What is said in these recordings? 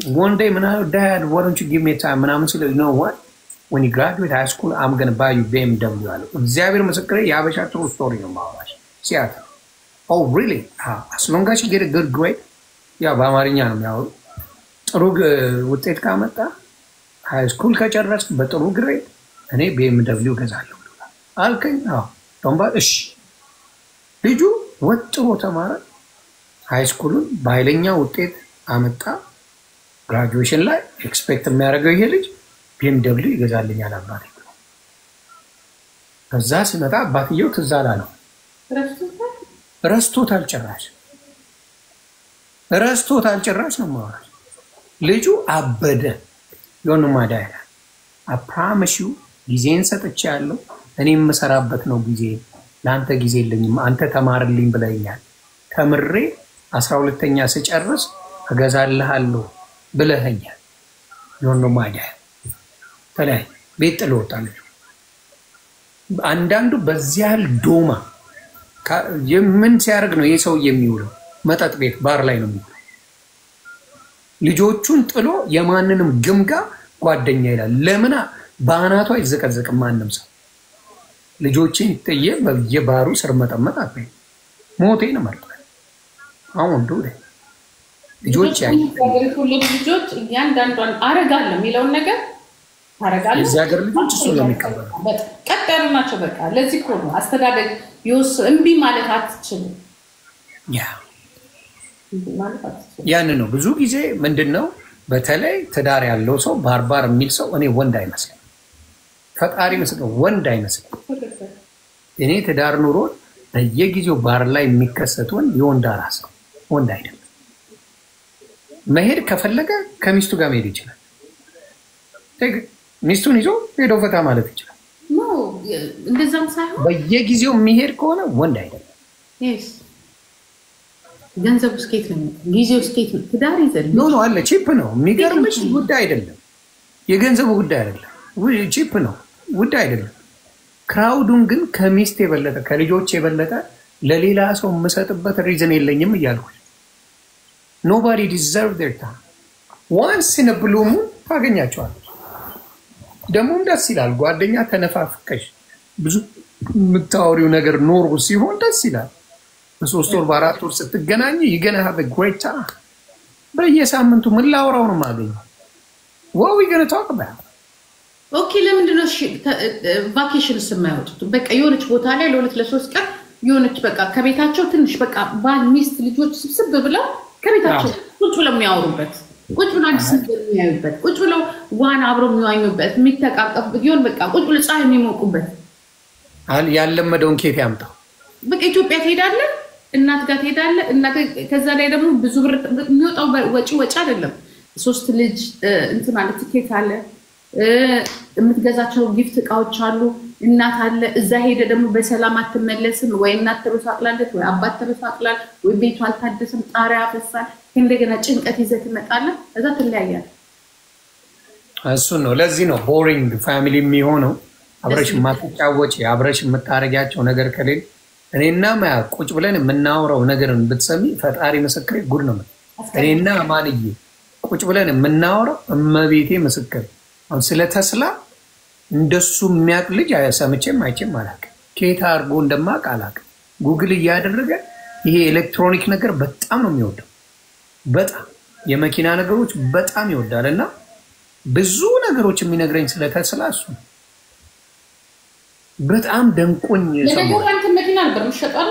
one day dad why don't you give me time ምናምን ሲለው you know what when you graduate high school I'm going to buy you BMW አለው እግዚአብሔር ምስክሬ ያበሻ ትሩ ስቶሪ ነው ማዋሽ ሲያት oh really as long as you get a good grade ያ በአማርኛ ነው ያው ጥሩ ውጤት ካመጣ high school ከጨረስክ በጥሩ ግሬድ እኔ BMW ገዛለሁ አልከኝ ቶምባ እሺ ልጁ ወጥሮ ተማረ high school ባይለኛ ውጤት አመጣ graduation ላይ expect የሚያደርገው ይሄ ልጅ BMW ይገዛልኛል አባቴ ከዛ ሲመጣ አባትየው ትዛላ ነው ረስቶታል ጭራሽ ነው ማለት ልጁ አበደ የሆነ ማዳያ I promise you ጊዜን ሰጥቻለሁ እኔም መሰራበት ነው ጊዜ ላንተ ጊዜ የለኝም አንተ ተማርልኝ ብለኛል ተምሬ 12ኛ ስጨርስ እገዛልሃለሁ ብለኸኛል የሆነ ማዳያ ተላይ ቤት ጥሎታል አንዳንዱ በዚያል ዶማ የምን ሲያርግ ነው የሰው የሚውለው መጠጥ ቤት ባር ላይ ነው የሚውለው ልጆቹን ጥሎ የማንንም ግምጋ ጓደኛ ይላል ለምን ባናቷ ይዘቀዘቅ ማንንም ሰው ልጆችን ተየ በየባሩ ስር መጠመጥ አጥበይ ሞቴን መርጧል አሁን ዱሬ ልጆች ያይ ልጆች ያንዳንዷን አረጋለ የሚለው ነገር አረጋለ የዛገር ልጆች እሱ ለሚቀበሉ ቀጠሩ ናቸው በቃ ለዚህ እኮ ነው አስተዳደግ ይወስ እንቢ ማለት አትችልም ያን ነው ብዙ ጊዜ ምንድነው በተለይ ትዳር ያለው ሰው ባርባር የሚል ሰው እኔ ወንድ አይመስልም ፈጣሪ መስለው ወንድ አይመስልም እኔ ትዳር ኑሮ በየጊዜው ባር ላይ የሚከሰት ወንድ አራስ ነው ወንድ አይደለም መሄድ ከፈለገ ከሚስቱ ጋር መሄድ ይችላል ሚስቱን ይዞ ሄዶ ፈታ ማለት ይችላል ነው እንደዛም ሳይሆን በየጊዜው የሚሄድ ከሆነ ወንድ አይደለም ገንዘብ ስኬት ነው ጊዜው ስኬት ነው ትዳር ይዘል ነው አለ ቺፕ ነው የሚገርምሽ ጉዳይ አይደለም የገንዘቡ ጉዳይ አይደለም ቺፕ ነው ጉዳይ አይደለም ክራውዱን ግን ከሚስት የበለጠ ከልጆች የበለጠ ለሌላ ሰው መሰጥበት ሪዝን የለኝም ይያልኩ nobody deserve their time once in a blue moon ታገኛቸዋል ደሞም ደስ ይላል ጓደኛ ተነፋፍቀሽ ብዙ ምታወሪው ነገር ኖር ሲሆን ደስ ይላል በሶስት ወር በአራት ወር ስትገናኝ you're gonna have a great time በየሳምንቱ ምን ላወራው ነው ማገኝ what we going to talk about ኦኬ ለምንድነው ቫኬሽን ስማያወጡት በቃ የሆነች ቦታ ላይ ለሁለት ለሶስት ቀን የሆነች በቃ ከቤታቸው ትንሽ በቃ ባል ሚስት ልጆች ስብስብ ብለው ከቤታቸው ቁጭ ብለው የሚያወሩበት ቁጭ ብለው አዲስ ነገር የሚያዩበት ቁጭ ብለው ዋና አብረው የሚዋኙበት የሚተቃቀፉበት ይሁን በቃ ቁጭ ብለው ፀሐይ የሚሞቁበት ያለመደውን ኬት ያምጣው በቃ ኢትዮጵያ ትሄዳለህ እናት ጋር ትሄዳለህ እና ከዛ ላይ ደግሞ ብዙ ብር የሚወጣው ወጪ አይደለም ሶስት ልጅ እንት ማለት ትኬት አለ የምትገዛቸው ጊፍት እቃዎች አሉ እናት አለ እዛ ሄደ ደግሞ በሰላም አትመለስም ወይ እናት ተበሳቅላለች ወይ አባት ተበሳቅላል ወይ ቤቱ አልታደሰም ጣሪያ ያፈሳል እንደገና ጭንቀት ይዘህ ትመጣለህ እዛ ትለያያለህ እሱ ነው ለዚህ ነው ቦሪንግ ፋሚሊ የሚሆነው አብረሽ ማጥጫወጪ አብረሽ የምታረጋቸው ነገር ከሌለ እኔና ማ ቁጭ ብለን የምናወራው ነገርን ብትሰሚ ፈጣሪ መስክሬ ጉድ ነው እኔና ማንዬ ቁጭ ብለን የምናወራው እመቤቴ መስክሬ አሁን ስለ ተስላ እንደሱ የሚያቅ ልጅ ሰምቼም አይቼም አላውቅም ከየት አድርጎ እንደማውቅ አላውቅም ጉግል እያደረገ ይሄ ኤሌክትሮኒክ ነገር በጣም ነው የሚወደው በጣም የመኪና ነገሮች በጣም ይወዳልና ብዙ ነገሮች የሚነግረኝ ስለ ተስላ እሱ በጣም ደንቆኝ ሰው አንተ መኪና ነበር የሚሸጣው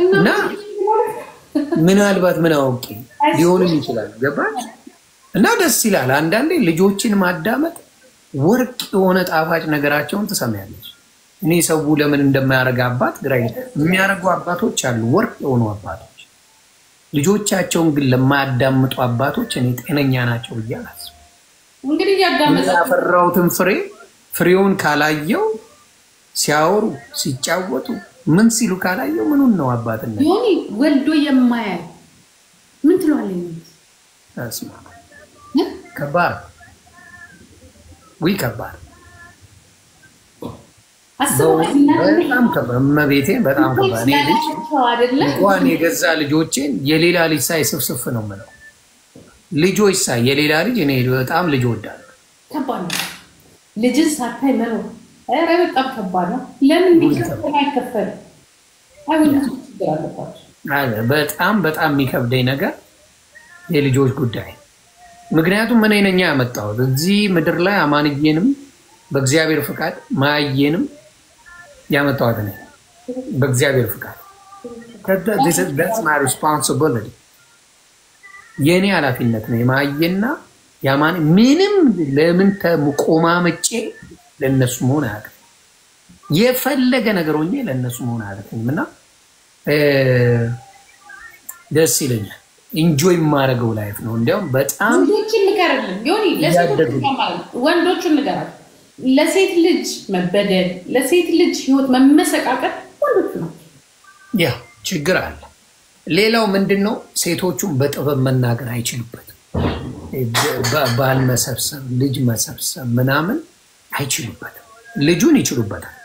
እና ምናልባት ምን አውቄ ሊሆንም ይችላል ገባች እና ደስ ይላል አንዳንዴ ልጆችን ማዳመጥ ወርቅ የሆነ ጣፋጭ ነገራቸውን ተሰማያለች እኔ ሰው ለምን እንደማያረጋ አባት ግራ የሚያረጉ አባቶች አሉ ወርቅ የሆኑ አባቶች ልጆቻቸውን ግን ለማያዳምጡ አባቶች እኔ ጤነኛ ናቸው ይያላስ እንግዲህ ያዳመጣ ያፈራውትን ፍሬውን ካላየው ሲያወሩ ሲጫወቱ ምን ሲሉ ካላየው ምኑን ነው አባትና ዮኒ ወልዶ የማያይ ምን ትሏለኝ አስማ ከባድ ወይ ከባድ በጣም ከመቤቴ በጣም ከባኔ ልጅ እንኳን የገዛ ልጆቼን የሌላ ልጅ ሳይ ስፍስፍ ነው የምለው። ልጆች ሳይ የሌላ ልጅ እኔ በጣም ልጅ ወዳለሁ። ከባድ ነው ልጅን ሳታይ መኖር። ኧረ በጣም ከባድ ነው። ለምን ቢከፈል አይከፈል በጣም በጣም የሚከብደኝ ነገር የልጆች ጉዳይ። ምክንያቱም እኔ ነኝ ያመጣሁት እዚህ ምድር ላይ አማንዬንም በእግዚአብሔር ፍቃድ ማየንም ያመጣሁት ነኝ በእግዚአብሔር ፍቃድ። that's my responsibility የኔ ኃላፊነት ነው። የማየና ያማን ምንም ለምን ተቆማመጬ ለነሱ መሆን አያውቅም። የፈለገ ነገር ሆኜ ለነሱ መሆን አያውቅም እና ደስ ይለኛል። ኢንጆይ ማረገው ላይፍ ነው። እንዲያውም በጣም ወንዶችን ንገርልን ዮኒ ወንዶችን ንገራል። ለሴት ልጅ መበደል ለሴት ልጅ ህይወት መመሰቃቀል ወንዶች ነው ያ ችግር አለ። ሌላው ምንድነው ሴቶቹን በጥበብ መናገር አይችሉበትም። ባል መሰብሰብ ልጅ መሰብሰብ ምናምን አይችሉበትም። ልጁን ይችሉበታል።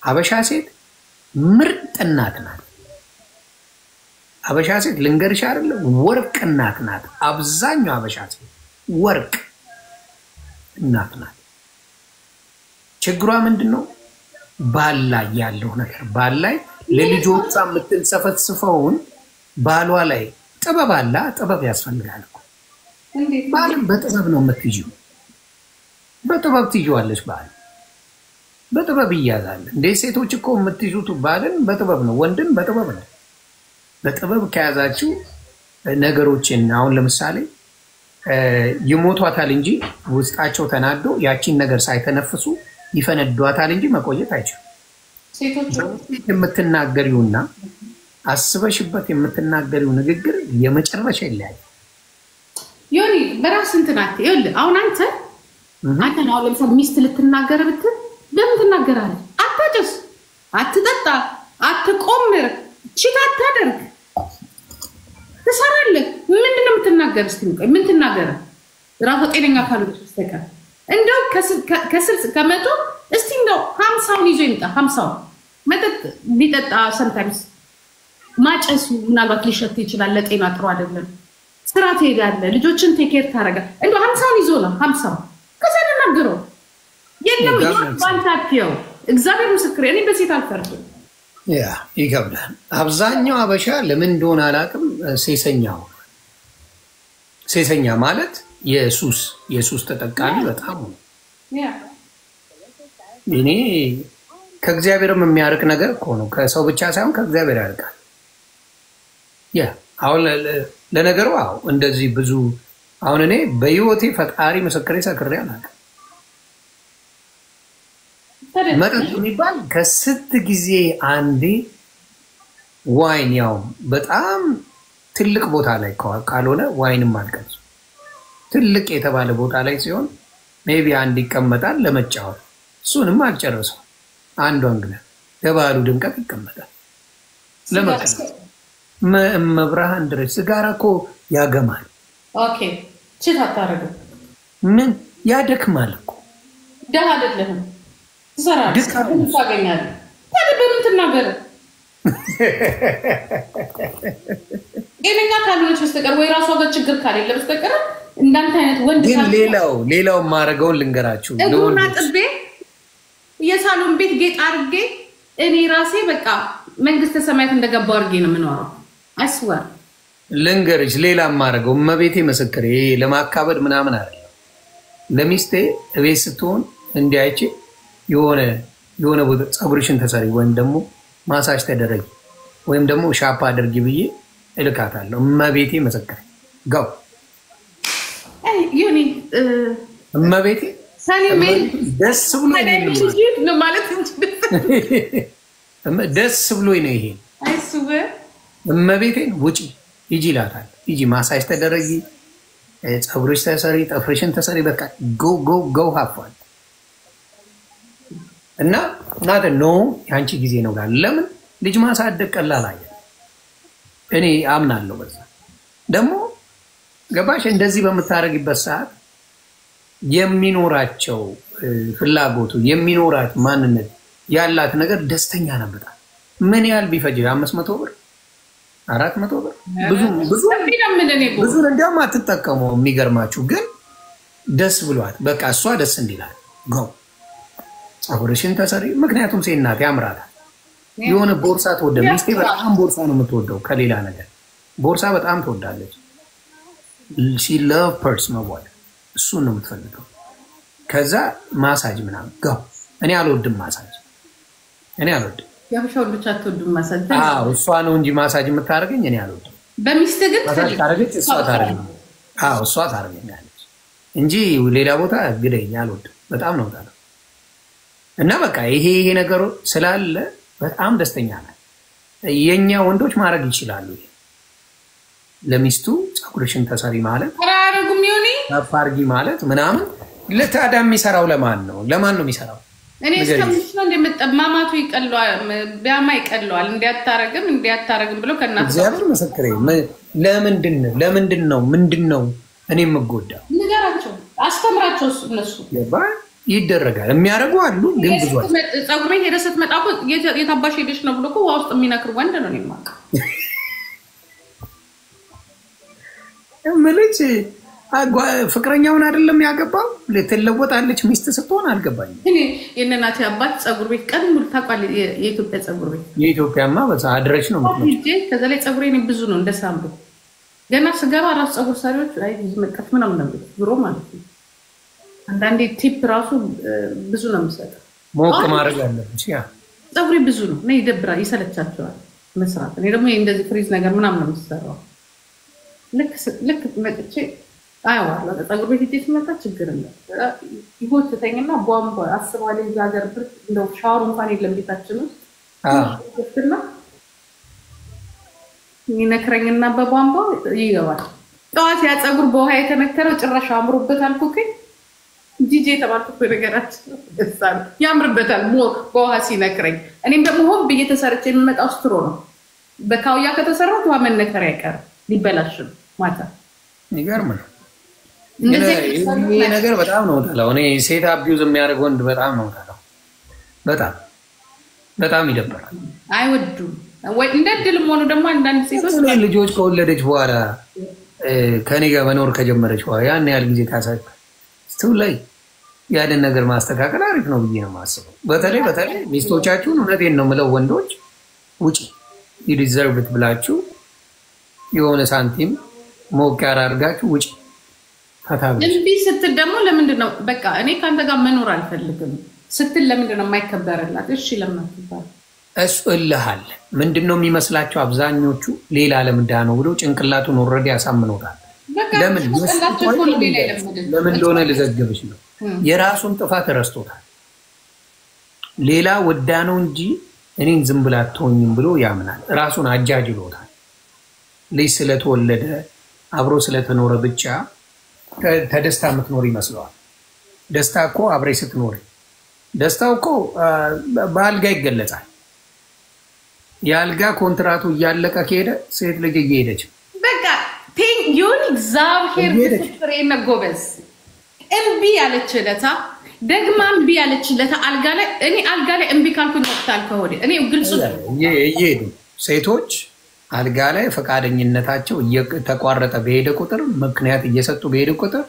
አበሻ ሴት ምርጥ እናት ናት። አበሻ ሴት ልንገርሽ አይደለ ወርቅ እናት ናት። አብዛኛው አበሻ ሴት ወርቅ እናት ናት። ችግሯ ምንድነው? ባል ላይ ያለው ነገር ባል ላይ ለልጆቿ የምትንሰፈስፈውን ባሏ ላይ ጥበብ አለ። ጥበብ ያስፈልጋል እኮ ባልን በጥበብ ነው የምትይዥው። በጥበብ ትይዋለሽ። ባል በጥበብ ይያዛል። እንደ ሴቶች እኮ የምትይዙት ባልን በጥበብ ነው። ወንድን በጥበብ ነው። በጥበብ ከያዛችሁ ነገሮችን አሁን ለምሳሌ ይሞቷታል እንጂ ውስጣቸው ተናዶ ያቺን ነገር ሳይተነፍሱ ይፈነዷታል እንጂ መቆየት አይችልም። ሴቶች የምትናገሪውና አስበሽበት የምትናገሪው ንግግር የመጨረሻ ይለያል። ዮኒ በራስ እንትናት ይኸውልህ አሁን አንተ ነው ለምሳሌ ሚስት ልትናገር ብትል ለምን ትናገራለህ? አታጭስ፣ አትጠጣ፣ አትቆምር፣ ቺት አታደርግ፣ ትሰራለህ። ምንድነው የምትናገር? እስቲ ምን ትናገር? ራሱ ጤነኛ ካልሆነች በስተቀር እንደው ከስር ከመቶ እስቲ እንደው 50ውን ይዞ ይምጣ። 50ውን መጠጥ ቢጠጣ ሰምታይምስ ማጨሱ ምናልባት ሊሸት ይችላል። ለጤና ጥሩ አይደለም። ስራ ትሄዳለህ፣ ልጆችን ቴኬር ታደርጋለህ። እንደው 50ውን ይዞ ነው 50 ከዛ ተናገረው የለም ባንታቸው እግዚአብሔር ምስክሬ እኔ በሴት አልፈርድም። ያ ይከብዳል። አብዛኛው አበሻ ለምን እንደሆነ አላውቅም ሴሰኛ ማለት የሱስ ተጠቃሚ በጣም ነው። እኔ ከእግዚአብሔርም የሚያርቅ ነገር እኮ ነው። ከሰው ብቻ ሳይሆን ከእግዚአብሔር ያርቃል። ያ አሁን ለነገሩ አዎ እንደዚህ ብዙ አሁን እኔ በህይወቴ ፈጣሪ ምስክሬ ሰክሬ አላውቅም። መጠጥ የሚባል ከስንት ጊዜ አንዴ ዋይን ያው በጣም ትልቅ ቦታ ላይ ካልሆነ ዋይንም አልቀምስ ትልቅ የተባለ ቦታ ላይ ሲሆን ሜቢ አንድ ይቀመጣል ለመጫወት እሱንም አልጨረሰው። አንዷን ግን ለባሉ ድምቀት ይቀመጣል ለመቀመጥ መብራሃን ድረስ ሲጋራ እኮ ያገማል። ኦኬ ቺት አታረግም። ምን ያደክማል እኮ ደሃ አይደለም ዘራ ምን ታገኛለህ? ታዲያ በምን ትናገር? ጤነኛ ካልሆነች በስተቀር ወይ ራሷ ጋር ችግር ካሌለ በስተቀር እንዳንተ አይነት ወንድ ግን ሌላው ማረገውን ልንገራችሁ። እግሩና ጥቤ የሳሎን ቤት ጌጥ አድርጌ እኔ ራሴ በቃ መንግስተ ሰማያት እንደገባው አድርጌ ነው የምኖረው። አይስወር ልንገርሽ ሌላ ማረገው እመቤቴ መስክሬ ለማካበድ ምናምን አይደለም። ለሚስቴ እቤት ስትሆን እንዲያይቼ የሆነ ቦታ ፀጉርሽን ተሰሪ ወይም ደግሞ ማሳጅ ተደረጊ ወይም ደግሞ ሻፓ አድርጊ ብዬ እልካታለሁ። እመቤቴ መስክሬ ጋው ዮኒ እመቤቴ ሰኒሜን ደስ ብሎኝ ነው ማለት እንጂ ደስ ብሎኝ ነው ይሄ። አይስወር እመቤቴን ውጪ ሂጂ እላታለሁ። ሂጂ ማሳጅ ተደረጊ፣ ፀጉርሽ ተሰሪ፣ ጥፍርሽን ተሰሪ፣ በቃ ጎ ሀፋል እና ናተ ኖ ያንቺ ጊዜ ነው ጋር ለምን ልጅ ማሳደግ ቀላል አይደለም። እኔ አምናለሁ በዛ። ደግሞ ገባሽ እንደዚህ በምታረግበት ሰዓት የሚኖራቸው ፍላጎቱ የሚኖራት ማንነት ያላት ነገር ደስተኛ ነበር። ምን ያህል ቢፈጅ 500 ብር 400 ብር ብዙ እንደውም አትጠቀመው። የሚገርማችሁ ግን ደስ ብሏት በቃ እሷ ደስ እንዲላል ጎ ፀጉርሽን ተሰሪ። ምክንያቱም ሴት ናት ያምራታል። የሆነ ቦርሳ ትወዳለች። ሚስቴ በጣም ቦርሳ ነው የምትወደው ከሌላ ነገር ቦርሳ በጣም ትወዳለች። she love purse መዋል እሱን ነው የምትፈልገው። ከዛ ማሳጅ ምናምን ጋው እኔ አልወድም ማሳጅ እኔ አልወድም። ያብሻው ብቻ አትወድም ማሳጅ? አዎ እሷ ነው እንጂ ማሳጅ የምታደርገኝ እኔ አልወድም። በሚስት ግን ታደርገች እሷ ታደርገኝ። አዎ እሷ ታደርገኛለች እንጂ ሌላ ቦታ ግደኝ አልወድም። በጣም ነው ታዲያ እና በቃ ይሄ ነገር ስላለ በጣም ደስተኛ ነኝ። የኛ ወንዶች ማድረግ ይችላሉ። ለሚስቱ ፀጉርሽን ተሰሪ ማለት አራረጉም ይሁን አፋርጊ ማለት ምናምን ለታዳም የሚሰራው ለማን ነው የሚሰራው? እኔ እስከምስለው እንደምጠማማቱ ይቀለዋል ቢያማ ይቀለዋል እንዲያታረግም ብሎ ከናት እግዚአብሔር መሰከረ። ለምንድን ነው እኔ የምጎዳው? ንገራቸው አስተምራቸው እነሱ ይደረጋል የሚያደርጉ አሉ። ግን ብዙ ፀጉር ቤት ሄደህ ስትመጣ እኮ የታባሽ ሄደሽ ነው ብሎ እኮ ውሃ ውስጥ የሚነክር ወንድ ነው የማውቀው። ምልጭ ፍቅረኛውን አይደለም ያገባው ልትለወጣለች ሚስት ስትሆን አልገባኝም። እኔ የእናቴ አባት ፀጉር ቤት ቀን ሙሉ ታውቃለህ። የኢትዮጵያ ፀጉር ቤት የኢትዮጵያማ በዛ አድረሽ ነው የምትመጪው። ከዛ ላይ ፀጉሬ ብዙ ነው እንደ ሳምቡ ገና ስገባ ራሱ ፀጉር ሰሪዎች አይ መጣች ምናምን ነው ብሮ ማለት ነው። አንዳንዴ ቲፕ ራሱ ብዙ ነው የምሰጠው። ሞቅ ማድረግ አለብሽ። ያ ፀጉሬ ብዙ ነው እና ይደብራል፣ ይሰለቻቸዋል መስራት። እኔ ደግሞ እንደዚህ ፍሪዝ ነገር ምናምን ነው የምሰራው። ልክ መጥቼ አይዋለሁ ፀጉር ቤት ሂጅ ስመጣ ችግር የለም ይጎትተኝና ቧንቧ አስባለ እዛ ሀገር ብርድ እንደው ሻወር እንኳን የለም ቤታችን ውስጥ እና ይነክረኝና በቧንቧ ይገባል። ጠዋት ያ ፀጉር በውሃ የተነከረው ጭራሽ አምሮበታል አልኩኝ። ጂጂ የተባልኩት በነገራችን ደሳል ያምርበታል በውሃ ሲነክረኝ። እኔም ደግሞ ሆን ብዬ ተሰርቼ የሚመጣው ስትሮ ነው። በካውያ ከተሰራው ውሃ መነከር አይቀርም ሊበላሽ ነው ማታ። ይገርም ነው ይሄ ነገር በጣም ነው ታላው። እኔ ሴት አቢዩዝ የሚያደርግ ወንድ በጣም ነው ታላው። በጣም ይደብራል። አይወዱም ወይ እንደድልም ሆኖ ደግሞ አንዳንድ ሴቶች ልጆች ከወለደች በኋላ ከኔ ጋር መኖር ከጀመረች በኋላ ያን ያህል ጊዜ ታሳጭ ስቱ ላይ ያንን ነገር ማስተካከል አሪፍ ነው ብዬ ነው የማስበው። በተለይ ሚስቶቻችሁን እውነቴን ነው የምለው ወንዶች ውጪ ይዲዘርቭት ብላችሁ የሆነ ሳንቲም ሞቅ ያራርጋችሁ ውጪ ታታብሉ። እንቢ ስትል ደግሞ ለምንድን ነው በቃ እኔ ካንተ ጋር መኖር አልፈልግም ስትል ለምንድን ነው የማይከበርላት? እሺ ለማትባል እሱ እልሃል ምንድነው የሚመስላቸው አብዛኞቹ ሌላ ለምዳ ነው ብሎ ጭንቅላቱን ኦልሬዲ ያሳምኖታል። ለምን እንደሆነ ልዘግብሽ ነው። የራሱን ጥፋት ረስቶታል። ሌላ ወዳ ነው እንጂ እኔን ዝም ብላ አትሆኝም ብሎ ያምናል። ራሱን አጃጅሎታል። ልጅ ስለተወለደ አብሮ ስለተኖረ ብቻ ተደስታ የምትኖር ይመስለዋል። ደስታ እኮ አብሬ ስትኖር ደስታው እኮ በአልጋ ይገለጻል። የአልጋ ኮንትራቱ እያለቀ ከሄደ ሴት ልጅ እየሄደች በቃ ቴንጊውን እግዚአብሔር ፍሬና ጎበዝ እምቢ ያለችለታ ደግማ እምቢ ያለችለታ አልጋ ላይ እኔ አልጋ ላይ እምቢ ካልኩኝ ወጣል ከሆነ እኔ ግልጹ እየሄዱ ሴቶች አልጋ ላይ ፈቃደኝነታቸው እየተቋረጠ በሄደ ቁጥር ምክንያት እየሰጡ በሄደ ቁጥር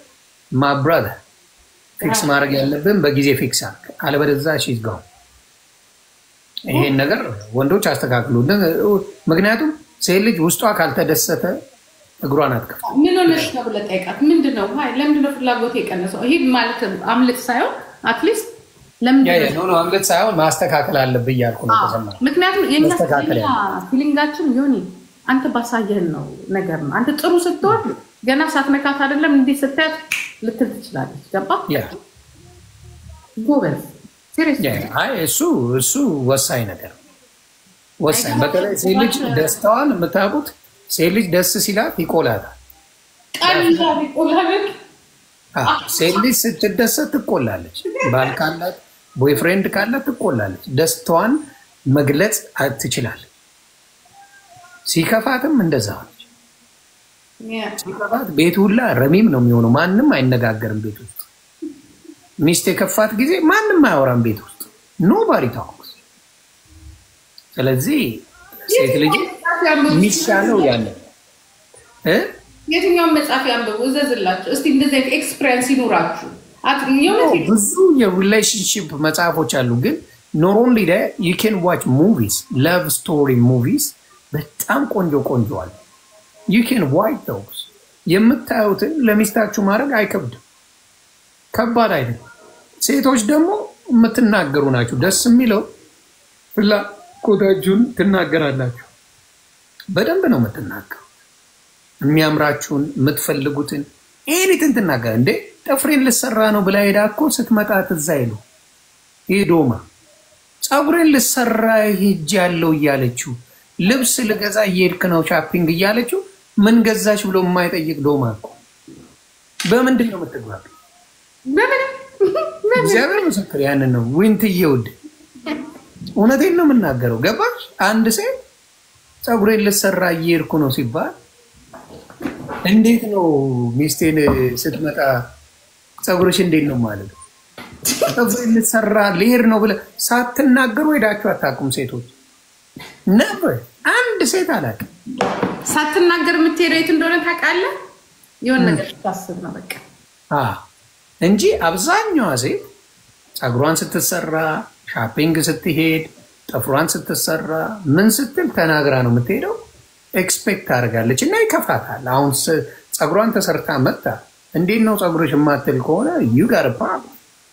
ማብራዳ ፊክስ ማድረግ ያለብን በጊዜ ፊክስ አለበለዚያ ሺዝ ጋር ይሄን ነገር ወንዶች አስተካክሉ። ምክንያቱም ሴት ልጅ ውስጧ ካልተደሰተ እግሯን አትከፍት። ምን ሆነሽ ነው ብለህ ጠይቃት። ምንድነው ለምንድነው ፍላጎት የቀነሰው? ይሄ ማለት አምልጥ ሳይሆን አትሊስት ለምንድነው ነው አምልጥ ሳይሆን ማስተካከል አለብህ እያልኩ ነው። ተሰማ ምክንያቱም የኛ ፊሊንጋችን ዮኒ አንተ ባሳየህን ነው ነገር ነው። አንተ ጥሩ ስትሆን ገና ሳትነካት አይደለም እንዴ ስታያት ልትል ትችላለች። ገባ ጎበዝ እሱ ወሳኝ ነገር ወሳኝ። በተለይ ሴት ልጅ ደስታዋን የምታውቁት ሴት ልጅ ደስ ሲላት ይቆላታል። ሴት ልጅ ስትደሰት ትቆላለች። ባል ካላት ቦይፍሬንድ ካላት ትቆላለች። ደስታዋን መግለጽ ትችላለች። ሲከፋትም እንደዛ ነች። ሲከፋት ቤት ሁላ ረሚም ነው የሚሆነው። ማንም አይነጋገርም ቤት ውስጥ። ሚስት የከፋት ጊዜ ማንም አያወራም ቤት ውስጥ። ኖባዲ ታክስ ስለዚህ ሴት ልጅ የሚሻለው ያለ የትኛውን መጽሐፍ ያንብቡ እዘዝላቸው እስቲ እንደዚህ ኤክስፒሪየንስ ይኖራችሁ ብዙ የሪሌሽንሺፕ መጽሐፎች አሉ ግን not only that you can watch movies love story movies በጣም ቆንጆ አለ you can watch those የምታዩትን ለሚስታችሁ ማድረግ አይከብድም ከባድ አይደለም ሴቶች ደግሞ የምትናገሩ ናችሁ ደስ የሚለው ፍላጎታችሁን ትናገራላችሁ በደንብ ነው የምትናገሩ የሚያምራችሁን የምትፈልጉትን ኤኒትን ትናገር እንዴ ጥፍሬን ልሰራ ነው ብላ ሄዳ እኮ ስትመጣ ትዝ አይሉ ሄዶማ ፀጉሬን ልሰራ ሄጅ ያለው እያለችው ልብስ ልገዛ እየሄድክ ነው ሻፒንግ እያለችው ምን ገዛሽ ብሎ የማይጠይቅ ዶማ እኮ በምንድን ነው የምትግባቢ እግዚአብሔር ምስክር ያንን ነው ዊንትዬ ውድ እውነቴን ነው የምናገረው ገባሽ አንድ ሴት ፀጉሬን ልሰራ እየሄድኩ ነው ሲባል እንዴት ነው ሚስቴን ስትመጣ ፀጉርሽ እንዴት ነው ማለት ፀጉሬን ልሰራ ልሄድ ነው ብለ ሳትናገሩ ሄዳችሁ አታውቁም ሴቶች ነበር አንድ ሴት አላውቅም ሳትናገር የምትሄደው የት እንደሆነ ታውቃለህ የሆነ ነገር ታስብ ነው በቃ እንጂ አብዛኛዋ ሴት ፀጉሯን ስትሰራ ሻፒንግ ስትሄድ ጥፍሯን ስትሰራ ምን ስትል ተናግራ ነው የምትሄደው ኤክስፔክት አድርጋለች እና ይከፋታል አሁን ፀጉሯን ተሰርታ መጣ እንዴት ነው ፀጉርሽ የማትል ከሆነ you got a problem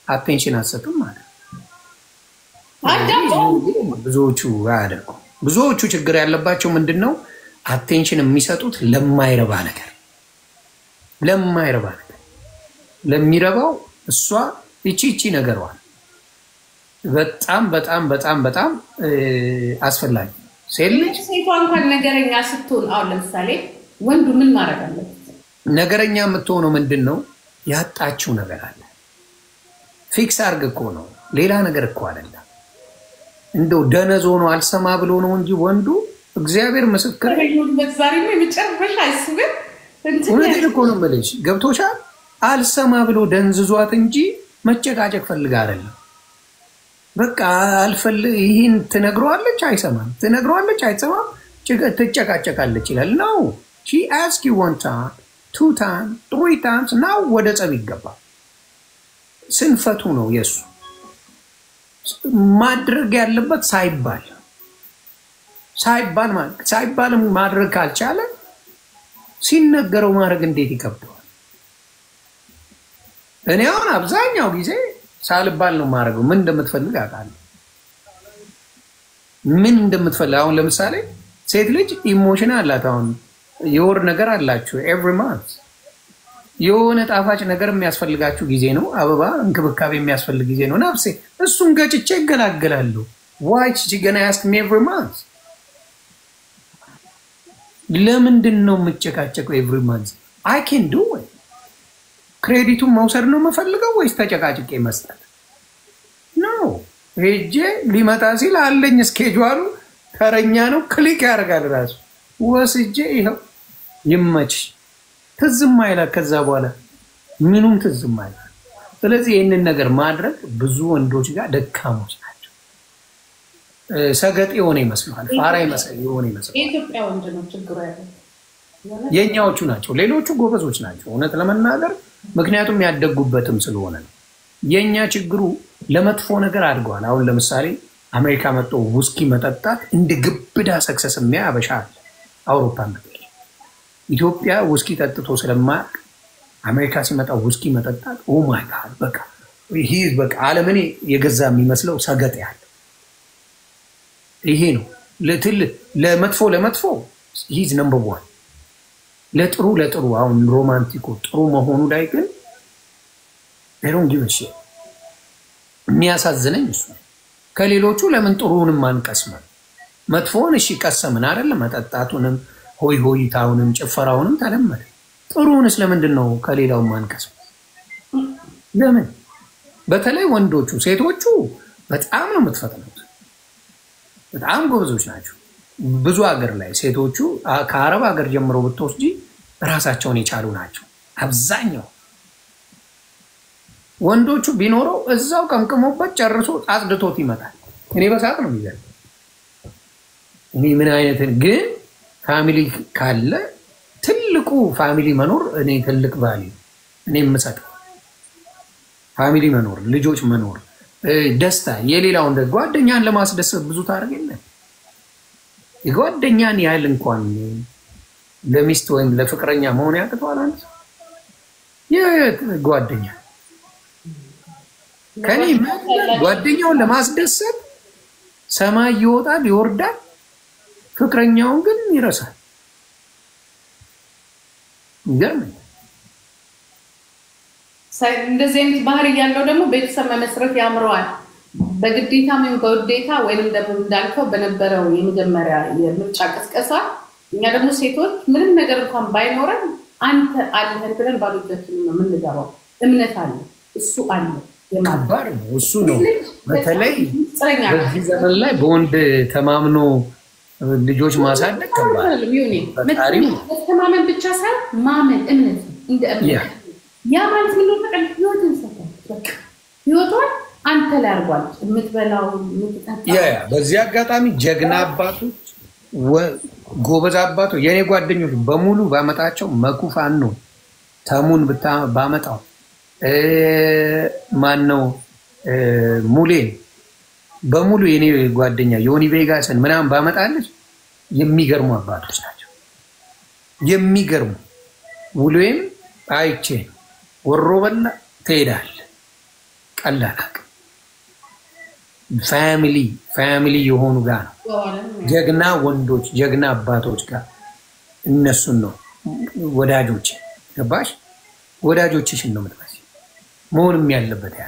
አቴንሽን አትሰጥም ማለት ብዙዎቹ ችግር ያለባቸው ምንድነው አቴንሽን የሚሰጡት ለማይረባ ነገር ለሚረባው እሷ እቺ ነገርዋል በጣም አስፈላጊ ሴቷ እንኳን ነገረኛ ስትሆን አሁን ለምሳሌ ወንዱ ምን ማድረግ አለበት ነገረኛ የምትሆነው ምንድነው ያጣችው ነገር አለ ፊክስ አርግ እኮ ነው ሌላ ነገር እኮ አይደለም እንደው ደነዞ ነው አልሰማ ብሎ ነው እንጂ ወንዱ እግዚአብሔር ምስክር በዛሬ ነው የመጨረሻ አይስብ ወንድ እኮ ነው ማለት ገብቶሻል አልሰማ ብሎ ደንዝዟት እንጂ መጨቃጨቅ ፈልጋ አይደለም በቃ አልፈልግ ይሄን ትነግሯለች አይሰማም ትጨቃጨቃለች ይላል ነው she asked you one time two times three times now ወደ ጸብ ይገባል ስንፈቱ ነው የሱ ማድረግ ያለበት ሳይባል ማድረግ ካልቻለ ሲነገረው ማድረግ እንዴት ይከብደዋል እኔ አሁን አብዛኛው ጊዜ ሳልባል ነው ማድረገው ምን እንደምትፈልግ አውቃለሁ ምን እንደምትፈልግ አሁን ለምሳሌ ሴት ልጅ ኢሞሽን አላት አሁን የወር ነገር አላችሁ every month የሆነ ጣፋጭ ነገር የሚያስፈልጋችሁ ጊዜ ነው አበባ እንክብካቤ የሚያስፈልግ ጊዜ ነው ነፍሴ እሱን ገጭቼ ይገላገላሉ why she gonna ask me every month ለምንድን ነው የምጨቃጨቀው every month I can do it ክሬዲቱን መውሰድ ነው የምፈልገው ወይስ ተጨቃጭቄ መስጠት ነው ሄጄ ሊመጣ ሲል አለኝ ስኬጁሉ ተረኛ ነው ክሊክ ያደርጋል ራሱ ወስጄ ይሄው ይመች ትዝም አይላ ከዛ በኋላ ምኑም ትዝም አይላ ስለዚህ ይሄንን ነገር ማድረግ ብዙ ወንዶች ጋር ደካሞች ናቸው ሰገጥ የሆነ ይመስላል ፋራ የሆነ ይመስላል የኢትዮጵያ ወንድ ነው ችግሩ ያለው የኛዎቹ ናቸው ሌሎቹ ጎበዞች ናቸው እውነት ለመናገር ምክንያቱም ያደጉበትም ስለሆነ ነው የኛ ችግሩ ለመጥፎ ነገር አድርጓል አሁን ለምሳሌ አሜሪካ መጥቶ ውስኪ መጠጣት እንደ ግብዳ ሰክሰስ የሚያበሻል አውሮፓ መጥቶ ኢትዮጵያ ውስኪ ጠጥቶ ስለማያውቅ አሜሪካ ሲመጣ ውስኪ መጠጣት ኦ ማይ ጋድ በቃ ይሄ በቃ ዓለምን የገዛ የሚመስለው ሰገጥ ያለ ይሄ ነው ለመጥፎ he's number 1 ለጥሩ አሁን ሮማንቲኮ ጥሩ መሆኑ ላይ ግን they don't give a shit የሚያሳዝነኝ እሱ ከሌሎቹ ለምን ጥሩንም አንቀስመን መጥፎን እሺ ቀሰምን አይደል መጠጣቱንም ሆይታውንም ጭፈራውንም ተለመደ ጥሩንስ ለምንድን ነው ከሌላው ማንቀስም ለምን በተለይ ወንዶቹ ሴቶቹ በጣም ነው የምትፈተኑት በጣም ጎበዞች ናቸው ብዙ ሀገር ላይ ሴቶቹ ከአረብ ሀገር ጀምሮ ብትወስጂ ራሳቸውን የቻሉ ናቸው አብዛኛው ወንዶቹ ቢኖረው እዛው ቀምቅሞበት ጨርሶ አጽድቶት ይመጣል እኔ በሳቅ ነው የሚገርም እኔ ምን አይነት ግን ፋሚሊ ካለ ትልቁ ፋሚሊ መኖር እኔ ትልቅ ቫልዩ እኔ የምሰጠው ፋሚሊ መኖር ልጆች መኖር ደስታ የሌላውን ደግሞ ጓደኛን ለማስደሰት ብዙ ታደርገለህ የጓደኛን ያህል እንኳን ለሚስት ወይም ለፍቅረኛ መሆን ያቅተዋል አንተ የጓደኛ ከኔ ጓደኛውን ለማስደሰት ሰማይ ይወጣል ይወርዳል ፍቅረኛውን ግን ይረሳል ገርመኝ እንደዚህ አይነት ባህሪ ያለው ደግሞ ቤተሰብ መመስረት ያምረዋል በግዴታ ምን በውዴታ ወይንም ደግሞ እንዳልከው በነበረው የመጀመሪያ የምርጫ ቅስቀሳ እኛ ደግሞ ሴቶች ምንም ነገር እንኳን ባይኖረን አንተ አለህ ብለን ባሉታችን ነው የምንገባው እምነት አለ እሱ አለ የማባር ነው እሱ ነው በተለይ በዚህ ዘመን ላይ በወንድ ተማምኖ ልጆች ማሳደግ ከባድ ተማመን ብቻ ሳይሆን ማመን እምነት እንደ እምነት ያ ማለት ምን ነው ተቀል ህይወትን ሰጠ ህይወቷን አንተ ላይ አርጓል የምትበላው ያ በዚህ አጋጣሚ ጀግና አባቶች ጎበዝ አባቶች የኔ ጓደኞች በሙሉ ባመጣቸው መኩፋን ነው ተሙን ባመጣው ማን ነው ሙሌን በሙሉ የኔ ጓደኛ ዮኒ ቬጋስን ምናምን ባመጣለች የሚገርሙ አባቶች ናቸው የሚገርሙ ውሎዬን አይቼ ወሮ በላ ትሄዳለህ ቀላል ፋሚሊ የሆኑ ጋር ነው ጀግና ወንዶች ጀግና አባቶች ጋር እነሱን ነው ወዳጆች ገባሽ ወዳጆችሽን ነው የምትመስይ መሆንም ያለበት ያ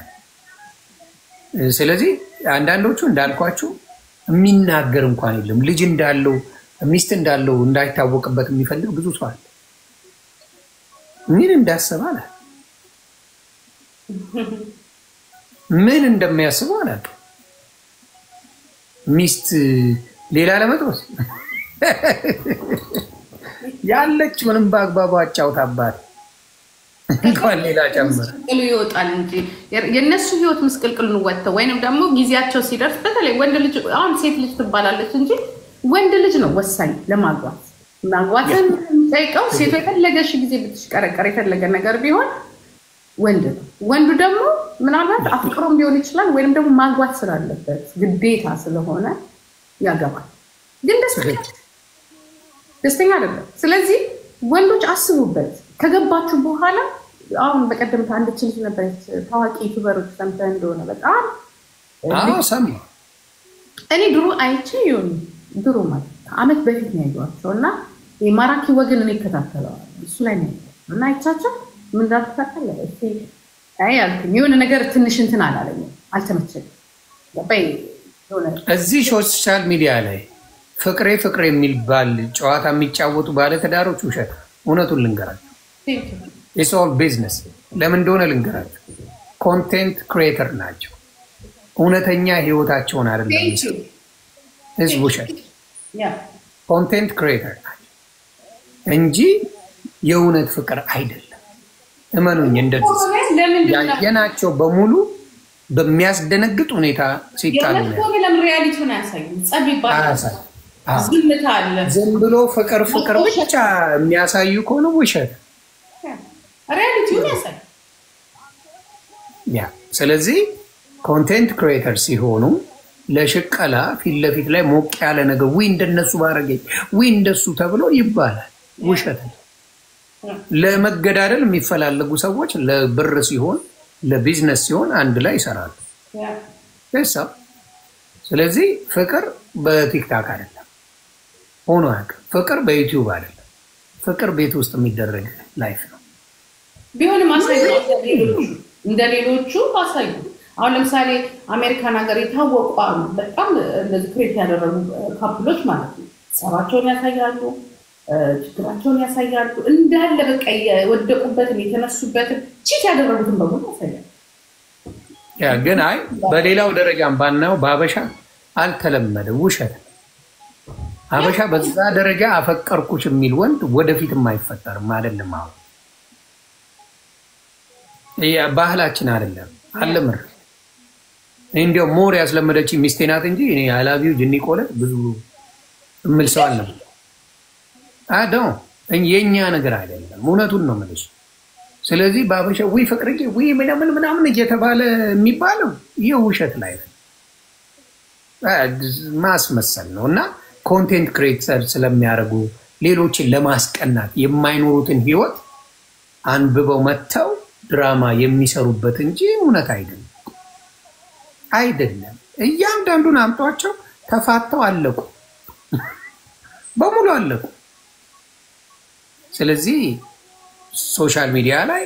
ስለዚህ አንዳንዶቹ እንዳልኳችሁ የሚናገር እንኳን የለም ልጅ እንዳለው ሚስት እንዳለው እንዳይታወቅበት የሚፈልግ ብዙ ሰው አለ ምን እንዳሰባለ ምን እንደሚያስበው አላውቅም ሚስት ሌላ ለመጥሮስ ያለችውንም በአግባቡ አጫውታባት እንኳን ሌላ ጨምር ይወጣል እንጂ የነሱ ህይወት ምስቅልቅሉን ወጥተው ወይንም ደግሞ ጊዜያቸው ሲደርስ በተለይ ወንድ ልጅ አሁን ሴት ልጅ ትባላለች እንጂ ወንድ ልጅ ነው ወሳኝ ለማግባት ማግባትን ጠይቀው ሴት የፈለገሽ ጊዜ ብትሽቀረቀር የፈለገ ነገር ቢሆን ወንዱ ደግሞ ምናልባት አፍቅሮም ሊሆን ይችላል ወይንም ደግሞ ማግባት ስላለበት ግዴታ ስለሆነ ያገባል ግን ደስተኛ አይደለም ስለዚህ ወንዶች አስቡበት ከገባችሁ በኋላ አሁን በቀደም አንድ ልጅ ነበረች ታዋቂ ዩቲዩበሮች ሰምተህ እንደሆነ በጣም ሰማ እኔ ድሮ አይቼ ይሁን ድሮ ማለት አመት በፊት ነው ያዩዋቸው እና የማራኪ ወገን እኔ ተከታተለዋል እሱ ላይ ነው እና አይቻቸው ምን ዳርታከለ አይ አልኩኝ የሆነ ነገር ትንሽ እንትን አላለኝ አልተመቸኝም ገባይ እዚህ ሶሻል ሚዲያ ላይ ፍቅሬ የሚባል ጨዋታ የሚጫወቱ ባለ ተዳሮች ውሸት እውነቱን ልንገራችሁ it's all business ለምን እንደሆነ ልንገራችሁ ኮንቴንት ክሪኤተር ናቸው እውነተኛ ህይወታቸውን አይደለም is ውሸት ኮንቴንት ክሪኤተር ናቸው እንጂ የእውነት ፍቅር አይደለም እመኑኝ እንደዚህ ያየናቸው በሙሉ በሚያስደነግጥ ሁኔታ ሲጣሉ ነው ለምን ሪያሊቲውን ያሳዩን ጸብ ይባላል ዝም ብሎ ፍቅር ብቻ የሚያሳዩ ከሆነ ውሸት ሪያሊቲውን ያሳዩ ያ ስለዚህ ኮንቴንት ክሪኤተር ሲሆኑ ለሽቀላ ፊት ለፊት ላይ ሞቅ ያለ ነገር እንደነሱ ባረገኝ እንደሱ ተብሎ ይባላል ውሸት ለመገዳደል የሚፈላለጉ ሰዎች ለብር ሲሆን ለቢዝነስ ሲሆን አንድ ላይ ይሰራሉ ስለዚህ ፍቅር በቲክታክ አይደለም ሆኖ ፍቅር በዩቲዩብ አይደለም ፍቅር ቤት ውስጥ የሚደረግ ላይፍ ነው ቢሆንም አሳዩ እንደሌሎቹ አሳዩ አሁን ለምሳሌ አሜሪካን ሀገር የታወቁ በጣም እንደዚህ ክሬት ያደረጉ ካፕሎች ማለት ነው ሰባቸውን ያሳያሉ ችግራቸውን ያሳያሉ እንዳለ በቃ የወደቁበትን የተነሱበትን ቺት ያደረጉትን በሙሉ ያሳያሉ ያ ግን አይ በሌላው ደረጃም ባናው ባበሻ አልተለመደ ውሸት አበሻ በዛ ደረጃ አፈቀርኩሽ የሚል ወንድ ወደፊትም አይፈጠርም አይደለም አሁን ያ ባህላችን አይደለም አለምር እንዲያው ሞር ያስለመደች ሚስቴ ናት እንጂ እኔ አላቢው ጅኒ ቆለ ብዙ እምልሰው አለ አዳው የኛ ነገር አይደለም እውነቱን ነው የምልሽ ስለዚህ ባበሻ ወይ ፍቅርዬ ወይ ምናምን እየተባለ የሚባለው የውሸት ላይ ማስመሰል ነው እና ኮንቴንት ክሬተር ስለሚያደርጉ ሌሎችን ለማስቀናት የማይኖሩትን ህይወት አንብበው መተው ድራማ የሚሰሩበት እንጂ እውነት አይደለም እያንዳንዱን አምጧቸው ተፋተው አለቁ በሙሉ አለቁ ስለዚህ ሶሻል ሚዲያ ላይ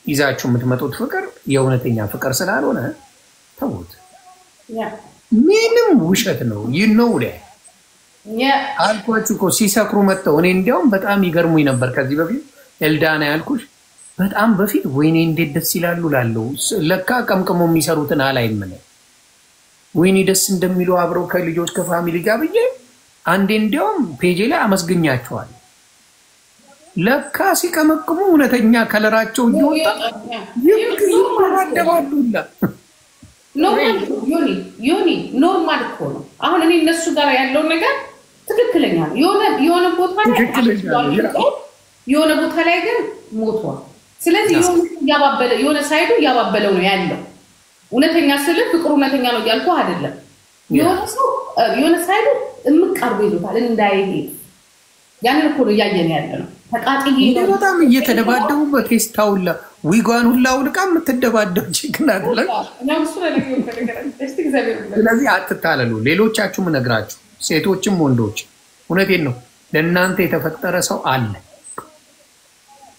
ይዛችሁ የምትመጡት ፍቅር የእውነተኛ ፍቅር ስላልሆነ ተውት ምንም ውሸት ነው ላይ አልኳችሁ እኮ ሲሰክሩ መጥተው እኔ እንዲያውም በጣም ይገርሙኝ ነበር ከዚህ በፊት ኤልዳና ያልኩሽ በጣም በፊት ወይኔ እንዴት ደስ ይላሉ ላለው ለካ ቀምቅሞ የሚሰሩትን አላይም ነው ወይኔ ደስ እንደሚሉ አብረው ከልጆች ከፋሚሊ ጋር ብዬ አንዴ እንዲያውም ፔጅ ላይ አመስግኛቸዋል ለካ ሲቀመቅሙ እውነተኛ ከለራቸው ይወጣ ይማራደባሉላ ዮኒ ኖርማል እኮ ነው አሁን እኔ እነሱ ጋር ያለው ነገር ትክክለኛ የሆነ ቦታ ላይ የሆነ ቦታ ላይ ግን ሞቷል ስለዚህ የሆነ ሳይዱ ያባበለው ነው ያለው እውነተኛ ስለ ፍቅሩ እውነተኛ ነው ያልኩ አይደለም የሆነ ሳይዱ እምቀርብ ይሉታል እንዳይሄድ ያንን እኮ ነው ያየን ያለ ነው ተቃጥዬ በጣም እየተደባደቡ በቴስታውላ ዊጓን ሁላ አውልቃ የምትደባደብ ችግና አይደለም ስለዚህ አትታለሉ ሌሎቻችሁም ነግራችሁ ሴቶችም ወንዶች እውነቴን ነው ለእናንተ የተፈጠረ ሰው አለ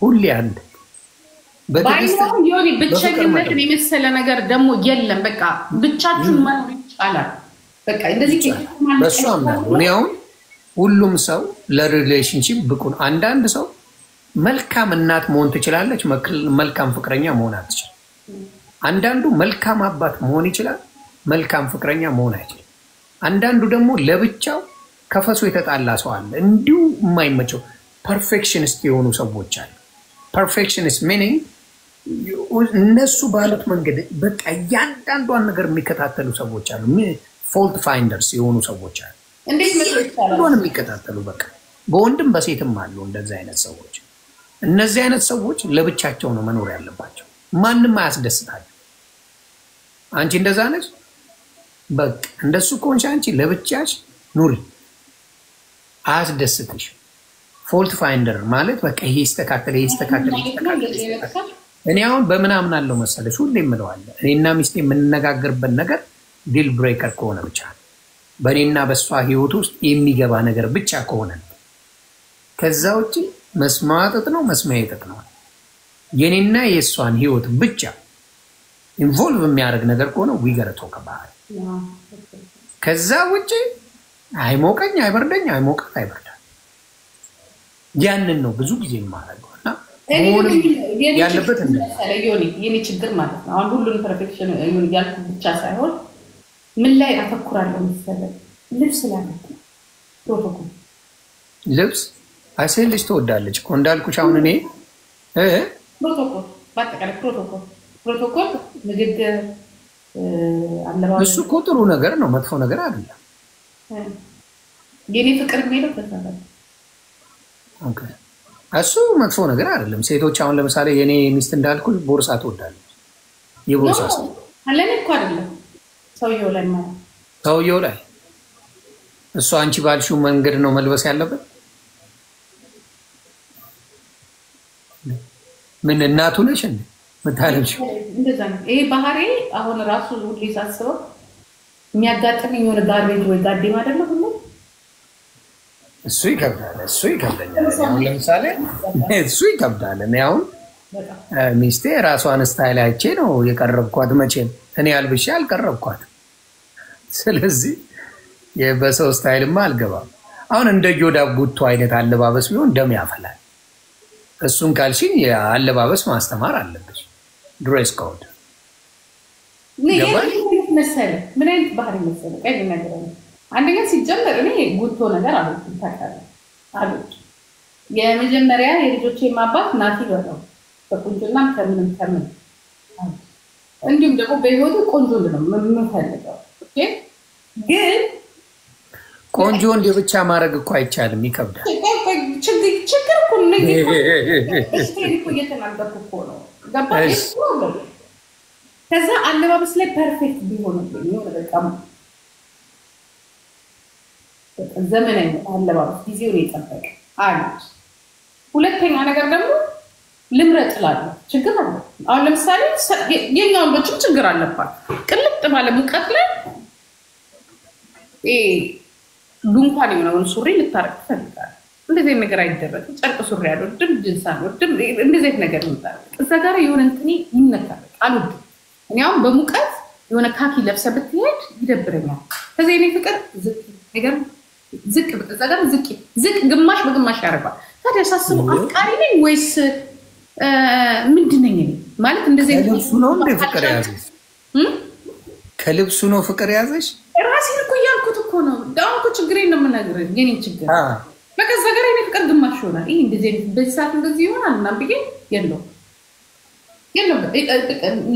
ሁሌ አለ ባይኖር ዮኒ ብቻኝነትን የመሰለ ነገር ደግሞ የለም በቃ ብቻችሁን መኖር ይቻላል በቃ እንደዚህ በሱ አምናለሁ እኔ አሁን ሁሉም ሰው ለሪሌሽንሺፕ ብቁ ነው አንዳንድ ሰው መልካም እናት መሆን ትችላለች መልካም ፍቅረኛ መሆን አትችልም አንዳንዱ መልካም አባት መሆን ይችላል መልካም ፍቅረኛ መሆን አይችልም አንዳንዱ ደግሞ ለብቻው ከፈሱ የተጣላ ሰው አለ እንዲሁ የማይመቸው ፐርፌክሽኒስት የሆኑ ሰዎች አሉ ፐርፌክሽኒስት ሚኒንግ እነሱ ባሉት መንገድ በቃ ያንዳንዷን ነገር የሚከታተሉ ሰዎች አሉ ፎልት ፋይንደርስ የሆኑ ሰዎች አሉ እንዴት መስሎሻል የሚከታተሉ በቃ በወንድም በሴትም አሉ እንደዚህ አይነት ሰዎች እነዚህ አይነት ሰዎች ለብቻቸው ነው መኖር ያለባቸው ማንንም አያስደስታቸው አንቺ እንደዛ ነሽ በቃ እንደሱ ኮንሻ አንቺ ለብቻሽ ኑሪ አያስደስትሽ ፎልት ፋይንደር ማለት በቃ ይሄ ይስተካከለ እኔ አሁን በምናምን አለው መሰለሽ ሁሌ እምለዋለሁ እኔና ሚስቴ የምንነጋገርበት ነገር ዲል ብሬከር ከሆነ ብቻ በእኔና በሷ ህይወት ውስጥ የሚገባ ነገር ብቻ ከሆነ ከዛ ውጪ መስማጠጥ ነው መስማየጥ ነው የኔና የሷን ህይወት ብቻ ኢንቮልቭ የሚያደርግ ነገር ከሆነ ዊገረቶ ከባህል ከዛ ውጪ አይሞቀኝ አይበርደኝ አይሞቀት አይበርዳ ያንን ነው ብዙ ጊዜ የማደርገውና ያለበት ዮኒ የኔ ችግር ማለት ነው አሁን ሁሉን ፐርፌክሽን ዮኒ ያልኩ ብቻ ሳይሆን ምን ላይ አተኩራለሁ መሰለኝ ልብስ ላይ ፕሮቶኮል ልብስ አይሰልሽ ትወዳለች እኮ እንዳልኩሽ አሁን እኔ ፕሮቶኮል ባጠቃላይ ፕሮቶኮል ንግግር አለባበስ እሱ እኮ ጥሩ ነገር ነው መጥፎ ነገር አይደለም የኔ ፍቅር የሚለው ተሰራ ኦኬ እሱ መጥፎ ነገር አይደለም ሴቶች አሁን ለምሳሌ የኔ ሚስት እንዳልኩሽ ቦርሳ ትወዳለች የቦርሳ አለኔ እኮ አይደለም ሰውየው ላይ እሱ አንቺ ባልሽው መንገድ ነው መልበስ ያለበት ምን እናቱ ነሽ እንዴ መታለሽ እንደዛ ነው ይሄ ባህሪ አሁን ራሱ ሁሉ ሳስበው የሚያጋጥመኝ የሆነ ጋርቤጅ ወይ ጋዴማ አይደለም ሁሉ እሱ ይከብዳል አሁን ለምሳሌ እሱ ይከብዳል እኔ አሁን ሚስቴ ራሷን ስታይል አይቼ ነው የቀረብኳት መቼም እኔ አልብሼ አልቀረብኳት ስለዚህ የበሰው ስታይልማ አልገባም አሁን እንደ ጆዳብ ጉቶ አይነት አለባበስ ቢሆን ደም ያፈላል እሱን ካልሽኝ የአለባበስ ማስተማር አለብሽ ድሬስ ኮድ ምን አይነት ባህሪ መሰለ ቀይ ነገር አንደኛ ሲጀመር እኔ ጉቶ ነገር አልወድም ታውቃለህ የመጀመሪያ የልጆቼ ማባት ናቲ ነው በቁንጅናም ከምን እንዲሁም ደግሞ በህይወቱ ቆንጆ ነው የምፈልገው ግን ቆንጆ እንደ ብቻ ማድረግ እኮ አይቻልም፣ ይከብዳል። ችግር እኮ ነው እየተናገርኩ እኮ ነው። ገባሽ? ከዛ አለባበስ ላይ ፐርፌክት ቢሆንልኝ ነው በጣም ዘመናዊ አለባበስ ጊዜውን የጠበቀ አንድ። ሁለተኛ ነገር ደግሞ ልምረጥ እላለሁ። ችግር አለ። አሁን ለምሳሌ የኛ ወንዶችም ችግር አለባት። ቅልጥ ባለ ሙቀት ላይ ጉንፋን የሆነውን ሱሪ ልታረቅ ትፈልጋለህ። እንደዚህ ነገር አይደረግም። ጨርቅ ሱሪ ያለው ጅንስ አልወድም። እንደዚህ ነገር ልታረቅ እዛ ጋር የሆነ እንትን ይነካል። አልወድም። እኔ አሁን በሙቀት የሆነ ካኪ ለብሰህ ብትሄድ ይደብረኛል። ከዚህ እኔ ፍቅር ዝቅ በዛ ጋር ዝቅ ግማሽ በግማሽ ያደርጋል። ታዲያ ሳስበው አፍቃሪ ነኝ ወይስ ምንድን ነኝ እኔ? ማለት እንደዚህ ከልብሱ ነው እንደ ፍቅር ያዘሽ? ከልብሱ ነው ፍቅር ያዘሽ? ራሴን እኮ እያልኩት እኮ ነው። አሁን እኮ ችግሬን ነው የምነግርህ። የእኔን ችግር በቃ እዛ ጋር የእኔ ፍቅር ግማሽ ይሆናል። ይህ እንደዚህ በዚህ ሰዓት እንደዚህ ይሆናል እና ብዬ የለውም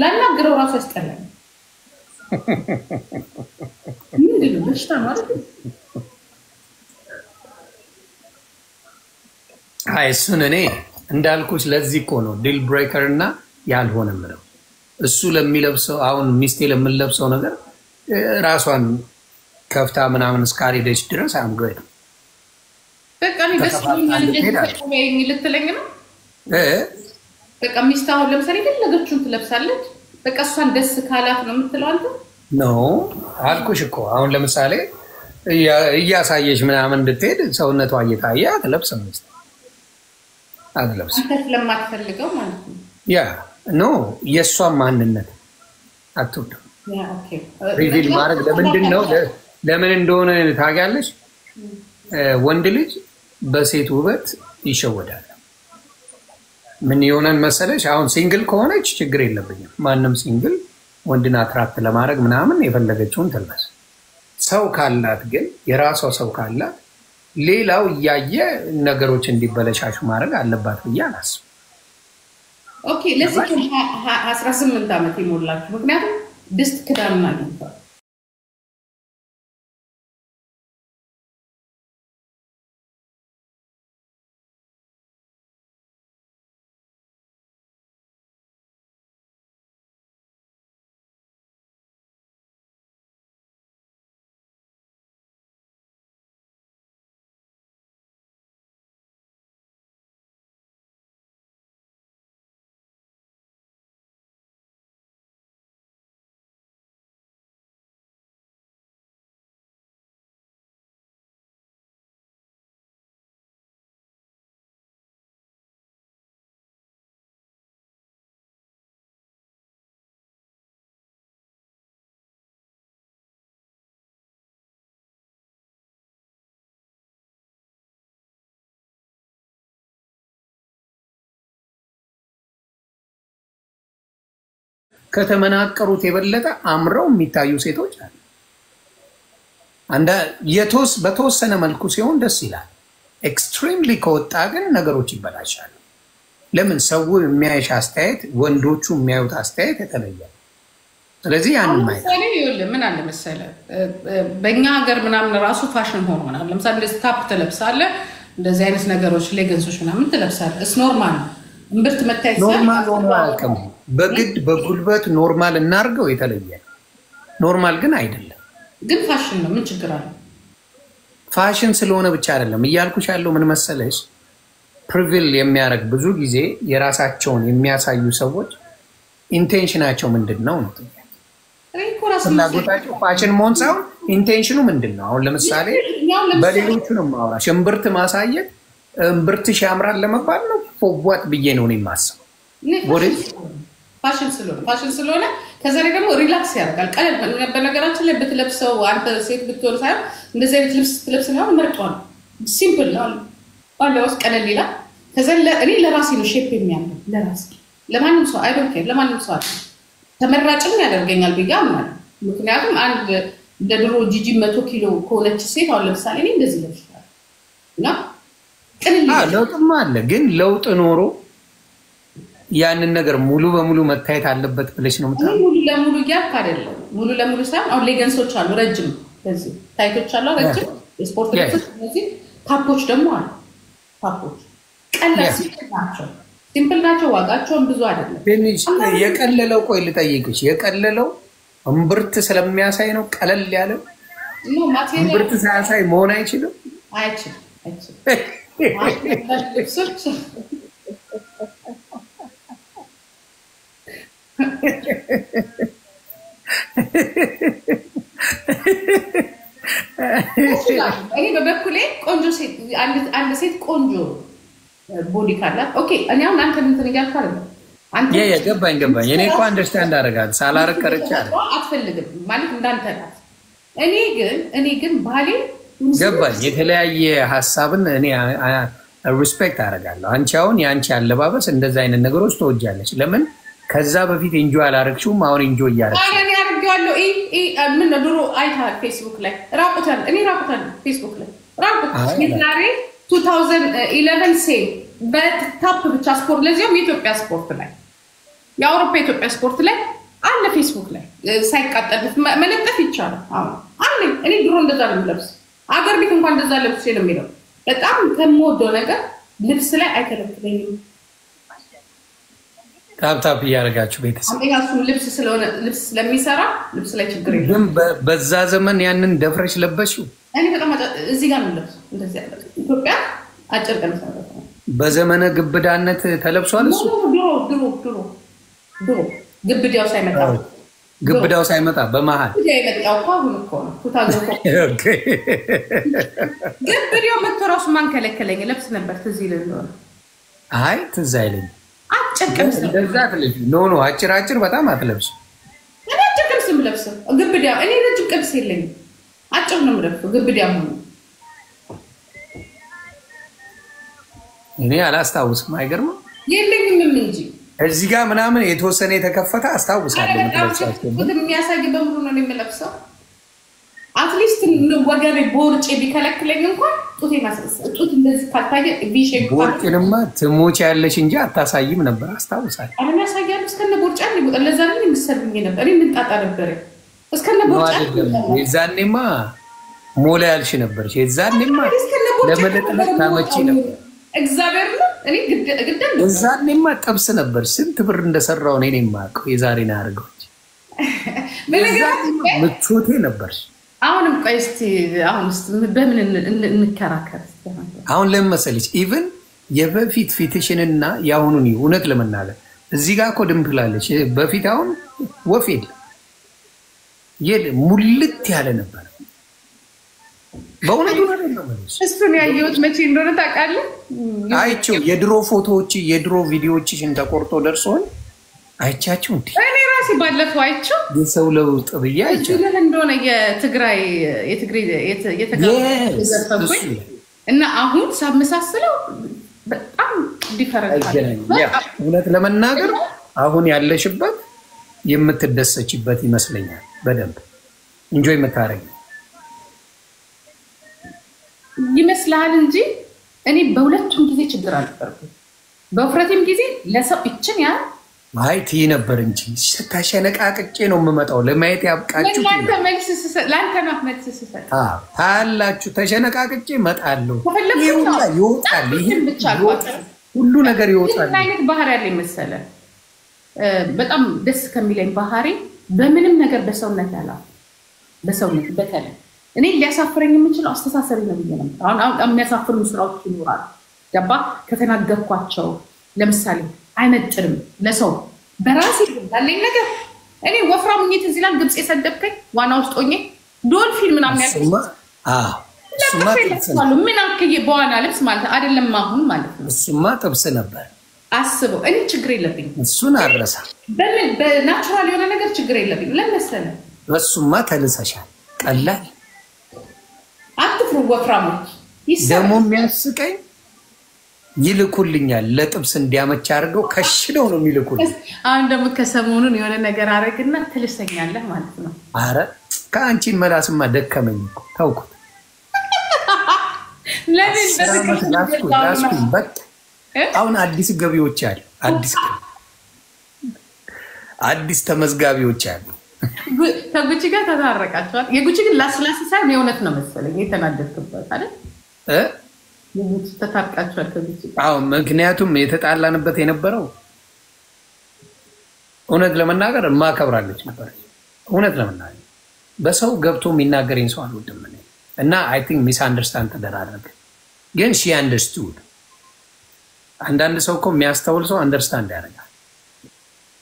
ላናግረው ራሱ ያስጠላኝ። ምንድን ነው በሽታ ማለት ነው? አይ እሱን እኔ እንዳልኩሽ ለዚህ እኮ ነው ዲል ብሬከር እና ያልሆነ ምንም እሱ ለሚለብሰው አሁን ሚስቴ ለምንለብሰው ነገር ራሷን ከፍታ ምናምን እስካልሄደች ድረስ አምገድ በቃ እኔ ደስ ይለኛል ልትለኝ ነው። በቃ ሚስት አሁን ለምሳሌ የፈለገችውን ትለብሳለች። በቃ እሷን ደስ ካላት ነው የምትለው አንተ ነው አልኩሽ እኮ አሁን ለምሳሌ እያሳየች ምናምን እንድትሄድ ሰውነቷ እየታየ አትለብስም። ሚስት አትለብስም አንተ ስለማትፈልገው ማለት ነው። ያ ኖ የእሷን ማንነት አትወድም። ሪቪል ማድረግ ለምንድን ነው? ለምን እንደሆነ ታውቂያለሽ? ወንድ ልጅ በሴት ውበት ይሸወዳል። ምን የሆነን መሰለሽ? አሁን ሲንግል ከሆነች ችግር የለብኝም። ማንም ሲንግል ወንድን አትራክት ለማድረግ ምናምን የፈለገችውን ትልበስ። ሰው ካላት ግን የራሷ ሰው ካላት ሌላው እያየ ነገሮች እንዲበለሻሹ ማድረግ አለባት ብዬ አላስብም። ኦኬ ለዚህ 18 ዓመት ይሞላችሁ። ምክንያቱም ድስት ክዳን አግኝቷል። ከተመናቀሩት የበለጠ አምረው የሚታዩ ሴቶች አሉ። በተወሰነ መልኩ ሲሆን ደስ ይላል። ኤክስትሪምሊ ከወጣ ግን ነገሮች ይበላሻሉ። ለምን? ሰው የሚያይሽ አስተያየት፣ ወንዶቹ የሚያዩት አስተያየት የተለየ። ስለዚህ ያንን ማየት ምን አለ መሰለህ፣ በእኛ ሀገር ምናምን ራሱ ፋሽን ሆኗል። ለምሳሌ እንደዚህ ታፕ ትለብሳለህ፣ እንደዚህ አይነት ነገሮች ሌገንሶች ምናምን ትለብሳለህ። እስ ኖርማል እምብርት መታየት ኖርማል ሆኖ አያውቅም። በግድ በጉልበት ኖርማል እናርገው የተለየ ኖርማል ግን አይደለም። ግን ፋሽን ነው። ምን ችግር አለ? ፋሽን ስለሆነ ብቻ አይደለም እያልኩሽ ያለው። ምን መሰለሽ፣ ፕሪቪል የሚያደርግ ብዙ ጊዜ የራሳቸውን የሚያሳዩ ሰዎች ኢንቴንሽናቸው ምንድን ነው ነው ፍላጎታቸው ፋሽን መሆን ሳይሆን ኢንቴንሽኑ ምንድን ነው? አሁን ለምሳሌ በሌሎቹ ነው የማወራሽ። እምብርት ማሳየት እምብርትሽ ያምራል ለመባል ነው ፎዋት ብዬ ነው የማስበው። ፋሽን ስለሆነ ከዛ ላይ ደግሞ ሪላክስ ያደርጋል። ቀለል በነገራችን ላይ ብትለብሰው አንተ ሴት ብትሆን ሳይሆን እንደዚህ አይነት ልብስ ትለብስ ነው መርጧል። ሲምፕል ነው ባለውስ ቀለል ይላል። ከዛ እኔ ለራሴ ነው ሼፕ የሚያምር ለራሴ ለማንም ሰው አይዶንት ኬር ለማንም ሰው ተመራጭም ያደርገኛል ብዬ አምናለሁ። ምክንያቱም አንድ እንደ ድሮ ጂጂ 100 ኪሎ ከሆነች ሴት አሁን ለምሳሌ እኔ እንደዚህ ለብሻለሁ እና ለውጥማ አለ። ግን ለውጥ ኖሮ ያንን ነገር ሙሉ በሙሉ መታየት አለበት ብለሽ ነው የምታውቀው? ሙሉ ለሙሉ እያልኩ አይደለም። ሙሉ ለሙሉ ሳይሆን አሁን ሌገንሶች አሉ ረጅም፣ በዚህ ታይቶች አሉ ረጅም፣ የስፖርት ልብሶች እነዚህ ታፖች ደግሞ አሉ። ታፖች ቀላል ሲምፕል ናቸው። ዋጋቸውን ብዙ አይደለም። የቀለለው ቆይ ልጠይቅሽ፣ የቀለለው እምብርት ስለሚያሳይ ነው ቀለል ያለው? እምብርት ሳያሳይ መሆን አይችልም። አይችልም። እኔ በበኩሌ ቆንጆ ሴት አንድ ሴት ቆንጆ ቦዲ ካላት ኦኬ። እኔ አሁን አንተ እንትን እያልኩ አይደለም። አንተ ገባኝ። እኔ እኮ አንደርስታንድ አደርጋለሁ። ሳላረቅ ቀርቼ አይደል አትፈልግም ማለት እንዳንተ ናት። እኔ ግን ባሌ ገባኝ። የተለያየ ሀሳብን እኔ ሪስፔክት አደርጋለሁ። አንቺ አሁን የአንቺ አለባበስ እንደዛ አይነት ነገሮች ተወጃለች። ለምን ከዛ በፊት ኢንጆ አላረግሽውም? አሁን ኢንጆ እያረግሽ እኔ አድርጌዋለሁ። ምን ነው ድሮ አይተሃል ፌስቡክ ላይ ራቁታል። እኔ ራቁታል ፌስቡክ ላይ ራቁታል። ዛሬ 2011 ሴል በታፕ ብቻ ስፖርት ለዚያም የኢትዮጵያ ስፖርት ላይ የአውሮፓ የኢትዮጵያ ስፖርት ላይ አለ ፌስቡክ ላይ ሳይቃጠልበት መለጠፍ ይቻላል። አሁን እኔ ድሮ እንደዛ ነው የምለብስ። አገር ቤት እንኳን እንደዛ ለብስ ነው የሚለው። በጣም ከምወደው ነገር ልብስ ላይ አይከለክለኝም። ታፕ እያደረጋችሁ ቤተሰብ እሱም ልብስ ስለሚሰራ ልብስ ላይ ችግር የለም። ግን በዛ ዘመን ያንን ደፍረሽ ለበሽው? እኔ በጣም እዚህ ጋር ነው ለብስ እንደዚህ ያለ ኢትዮጵያ አጭር ቀሚስ ነው። በዘመነ ግብዳነት ተለብሷል እሱ? ድሮ ግብዳው ሳይመጣ በመሃል የመጣው አሁን እኮ ነው። ግብዳው መጥቶ እራሱ ማን ከለከለኝ? ለብስ ነበር። ትዝ ይልህ እንደሆነ አይ ትዝ አይለኝም። አጭር ቀሚስ እንደዛ አትለብሺ። ኖ አጭር በጣም አትለብሺ። እኔ አጭር ቀሚስ የምለብሰው ግብዳው። እኔ ረጅም ቀሚስ የለኝም፣ አጭር ነው የምለብሰው። ግብዳው እኔ አላስታውስም። አይገርምም? የለኝም እንጂ እዚህ ጋር ምናምን የተወሰነ የተከፈተ አስታውሳለሁ። የሚያሳይ በሙሉ ነው የምለብሰው። አትሊስት ወገቤ ቦርጬ ቢከለክለኝ እንኳን ጡት እንደዚህ ካልታየ ቢሼክ ቦርጭንማ ትሞች ያለሽ እንጂ አታሳይም ነበር። አስታውሳለሁ። አሁን ያሳያሉ። እስከነ ቦርጫ ነው ለዛ ነው የሚሰሩኝ ነበር። እኔ ምንጣጣ ነበር እስከነ ቦርጫ። የዛኔማ ሞላ ያልሽ ነበር። የዛኔማ ለመለጥለጥ ታመጪ ነበር። እግዚአብሔር ነው። እኔ ግደል እዛኔማ ጠብስ ነበር። ስንት ብር እንደሰራው እኔ የማውቀው የዛሬን አድርገውች ምቾቴ ነበር። አሁንም ቆይ እስኪ በምን እንከራከር? አሁን ለምን መሰለሽ ኢቭን የበፊት ፊትሽንና የአሁኑን እውነት ለመናገር እዚህ ጋር እኮ ድምፕላለች። በፊት አሁን ወፍ የለም ሙልት ያለ ነበር። በእውነቱ ነው ማለት እሱን ያየሁት መቼ እንደሆነ ታውቃለህ? አይቼው የድሮ ፎቶዎች የድሮ ቪዲዮዎችሽን ተቆርጦ ደርሶን አይቻቸው እንዴ? እኔ ራሴ ባለፈው አይቼው የሰው ለውጥ ብዬ አይቼው እንደሆነ የትግራይ እና አሁን ሳመሳስለው በጣም ዲፈረንት ነው። እውነት ለመናገር አሁን ያለሽበት የምትደሰችበት ይመስለኛል። በደንብ ኢንጆይ የምታረጊ ይመስላል እንጂ እኔ በሁለቱም ጊዜ ችግር አልነበረም። በውፍረቴም ጊዜ ለሰው እችን ያ ማይት ነበር እንጂ ተሸነቃቅቄ ነው የምመጣው። ለማየት ያብቃችሁ። ለአንተ ነው መልስ ስሰጥ ታላችሁ። ተሸነቃቅቄ እመጣለሁ። ይወጣል፣ ሁሉ ነገር ይወጣል። ምን አይነት ባህሪ ያለኝ መሰለህ? በጣም ደስ ከሚለኝ ባህሪ በምንም ነገር በሰውነት በሰውነት በተለይ እኔ ሊያሳፍረኝ የምችለው አስተሳሰሪ ነው ብዬ ነው። አሁን የሚያሳፍሩ ስራዎች ይኖራሉ። ገባ ከተናገርኳቸው ለምሳሌ አይመጥርም ለሰው በራሴ ያለኝ ነገር። እኔ ወፍራም ሆኜ ትዝ ይላል ግብጽ የሰደብከኝ ዋና ውስጥ ሆኜ ዶልፊን ምናምን ያልኩት ምን አክዬ በዋና ልብስ ማለት አይደለም አሁን ማለት ነው። እሱማ ጥብስ ነበር። አስበው። እኔ ችግር የለብኝም። እሱን አረሳ በናቹራል የሆነ ነገር ችግር የለብኝም። ለምሳሌ እሱማ ተልሰሻል። ቀላል አትፍሩ ወፍራሞች። ደግሞ የሚያስቀኝ ይልኩልኛል ለጥብስ እንዲያመች አድርገው ከሽደው ነው የሚልኩልኝ። አሁን ደግሞ ከሰሞኑን የሆነ ነገር አረግና ትልሰኛለህ ማለት ነው። አረ ከአንቺን መላስማ ደከመኝ እኮ ተውኩት። ለምን በቃ አሁን አዲስ ገቢዎች አሉ። አዲስ ተመዝጋቢዎች አሉ። ከጉቺ ጋር ተታረቃችኋል? የጉቺ ግን ላስላስ ሳይሆን የእውነት ነው መሰለኝ የተናደድክበት አይደል? የጉቺ ተታርቃችኋል ከጉቺ? አዎ፣ ምክንያቱም የተጣላንበት የነበረው እውነት ለመናገር ማከብራለች ነበር። እውነት ለመናገር በሰው ገብቶ የሚናገረኝ ሰው አልወድም እኔ እና አይ ቲንክ ሚስ አንደርስታንድ ተደራረገ። ግን ሺ አንደርስቱድ። አንዳንድ ሰው እኮ የሚያስተውል ሰው አንደርስታንድ ያደርጋል።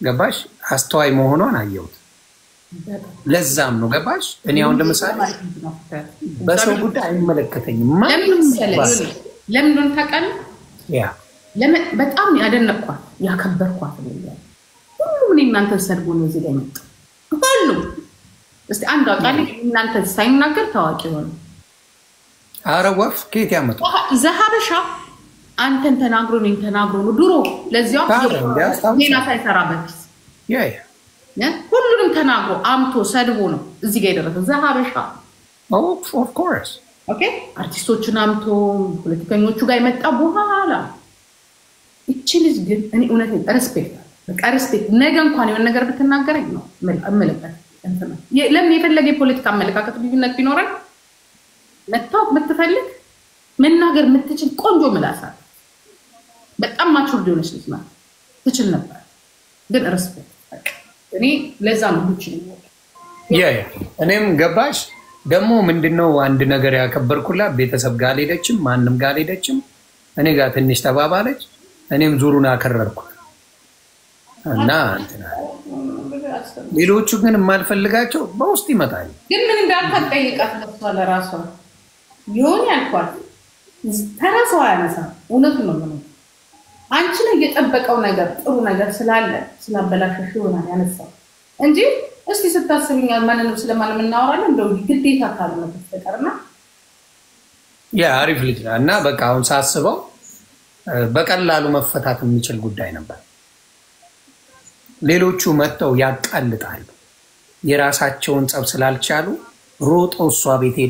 ገባሽ? አስተዋይ መሆኗን አየሁት። ለዛም ነው ገባሽ? እኔ አሁን ለምሳሌ በሰው ጉዳይ አይመለከተኝም። ለምን ታውቃለህ? በጣም ያደነቅኳት ያከበርኳት ነው። ሁሉም እኔ እናንተን ሰድቦ ነው እዚህ ላይ መጣ። ሁሉም እስቲ አንድ አቃሊ እናንተ ሳይናገር ታዋቂ ሆነ። ኧረ ወፍ ከየት ያመጡ ዘሀበሻ አንተን ተናግሮ ነው ተናግሮ ነው ድሮ ለዚያው ሌላ ሳይሰራበት ሁሉንም ተናግሮ አምቶ ሰድቦ ነው እዚህ ጋር የደረሰው ዘሀበሻ። ኦፍ ኮርስ ኦኬ። አርቲስቶችን አምቶ ፖለቲከኞቹ ጋር የመጣ በኋላ እቺ ልጅ ግን እኔ እውነት ሬስፔክት በቃ ሬስፔክት ነገ እንኳን የሆነ ነገር ብትናገረኝ ነው እምልበት። ለምን የፈለገ የፖለቲካ አመለካከት ልዩነት ቢኖረን መታወቅ ብትፈልግ መናገር የምትችል ቆንጆ ምላሳት በጣም ማቹርድ የሆነች ልጅ ናት። ትችል ነበር ግን ሬስፔክት በቃ እኔ ለዛ ነው ልጅ ነው እኔም ገባሽ። ደግሞ ምንድነው አንድ ነገር ያከበርኩላት ቤተሰብ ጋር አልሄደችም፣ ማንም ጋር አልሄደችም። እኔ ጋር ትንሽ ተባባለች። እኔም ዙሩን አከረርኩ እና ሌሎቹ ግን የማልፈልጋቸው በውስጥ ይመጣሉ። ግን ምን እንዳልኳት ጠይቃት ለሷ ለራሷ ይሆን ያልኳት ተራሷ ያነሳ እውነቱን ነው ማለት አንቺ ላይ የጠበቀው ነገር ጥሩ ነገር ስላለ ስላበላሸሽ ይሆናል ያነሳው እንጂ እስቲ ስታስብኛል ማንንም ስለማንም እናወራለን እንደው ግዴታ ካልሆነ በስተቀርና አሪፍ ልጅ እና በቃ አሁን ሳስበው በቀላሉ መፈታት የሚችል ጉዳይ ነበር። ሌሎቹ መጥተው ያቃልጣሉ። የራሳቸውን ጸብ ስላልቻሉ ሮጠው እሷ ቤት ሄደው